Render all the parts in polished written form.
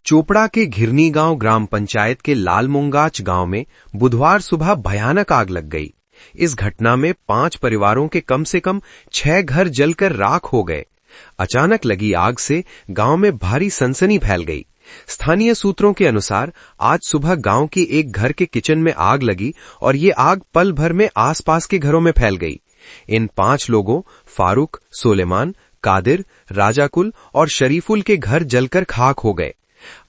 चोपड़ा के घिरनी गांव ग्राम पंचायत के लालमुंगाच गांव में बुधवार सुबह भयानक आग लग गई। इस घटना में 5 परिवारों के कम से कम 6 घर जलकर राख हो गए। अचानक लगी आग से गांव में भारी सनसनी फैल गई। स्थानीय सूत्रों के अनुसार आज सुबह गांव के एक घर के किचन में आग लगी और ये आग पल भर में आसपास के घरों में फैल गई। इन 5 लोगों फारूक, सोलेमान, कादिर, राजाकुल और शरीफुल के घर जलकर खाक हो गए।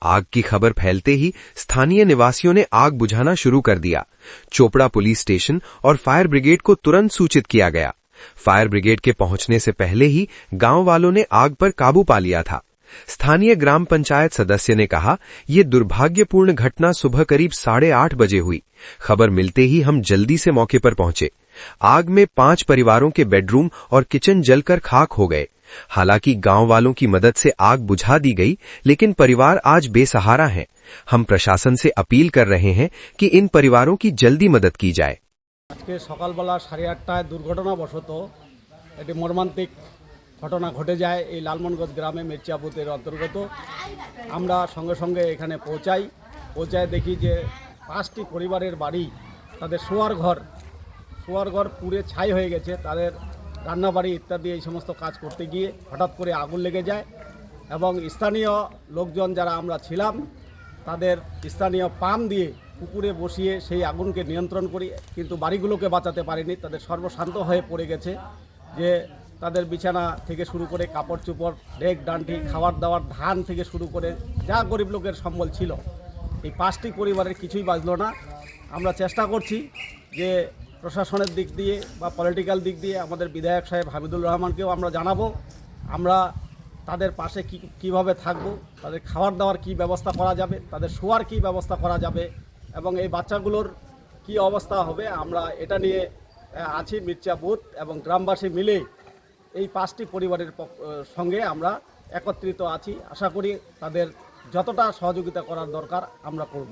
आग की खबर फैलते ही स्थानीय निवासियों ने आग बुझाना शुरू कर दिया। चोपड़ा पुलिस स्टेशन और फायर ब्रिगेड को तुरंत सूचित किया गया। फायर ब्रिगेड के पहुंचने से पहले ही गांव वालों ने आग पर काबू पा लिया था। स्थानीय ग्राम पंचायत सदस्य ने कहा, ये दुर्भाग्यपूर्ण घटना सुबह करीब 8:30 बजे हुई। खबर मिलते ही हम जल्दी से मौके पर पहुंचे। आग में 5 परिवारों के बेडरूम और किचन जलकर खाक हो गए। हालांकि गांव वालों की मदद से आग बुझा दी गई, लेकिन परिवार आज बेसहारा हैं। हम प्रशासन से अपील कर रहे हैं कि इन परिवारों की जल्दी मदद की जाए। আজকে সকালবেলা 8:30টায় দুর্ঘটনাবশত একটি মর্মান্তিক ঘটনা ঘটে যায় এই লালমনগঞ্জ গ্রামে মির্চা বুথের অন্তর্গত। আমরা সঙ্গে সঙ্গে এখানে পৌঁছায় দেখি যে 5টি পরিবারের বাড়ি, তাদের শোয়ার ঘর পুড়ে ছাই হয়ে গেছে। তাদের রান্নাবাড়ি ইত্যাদি এই সমস্ত কাজ করতে গিয়ে হঠাৎ করে আগুন লেগে যায় এবং স্থানীয় লোকজন যারা আমরা ছিলাম তাদের স্থানীয় পাম্প দিয়ে পুকুরে বসিয়ে সেই আগুনকে নিয়ন্ত্রণ করি, কিন্তু বাড়িগুলোকে বাঁচাতে পারেনি। তাদের সর্বশান্ত হয়ে পড়ে গেছে যে তাদের বিছানা থেকে শুরু করে কাপড় চোপড়, ডেক ডান্টি, খাবার দাবার, ধান থেকে শুরু করে যা গরিব লোকের সম্বল ছিল, এই 5টি পরিবারের কিছুই বাঁচল না। আমরা চেষ্টা করছি যে প্রশাসনের দিক দিয়ে বা পলিটিক্যাল দিক দিয়ে আমাদের বিধায়ক সাহেব হামিদুর রহমানকেও আমরা জানাবো আমরা তাদের পাশে কীভাবে থাকবো, তাদের খাবার দাবার কী ব্যবস্থা করা যাবে, তাদের শোয়ার কী ব্যবস্থা করা যাবে এবং এই বাচ্চাগুলোর কি অবস্থা হবে। আমরা এটা নিয়ে আছি মির্চা বুথ এবং গ্রামবাসী মিলে এই 5টি পরিবারের সঙ্গে আমরা একত্রিত আছি। আশা করি তাদের যতটা সহযোগিতা করার দরকার আমরা করব।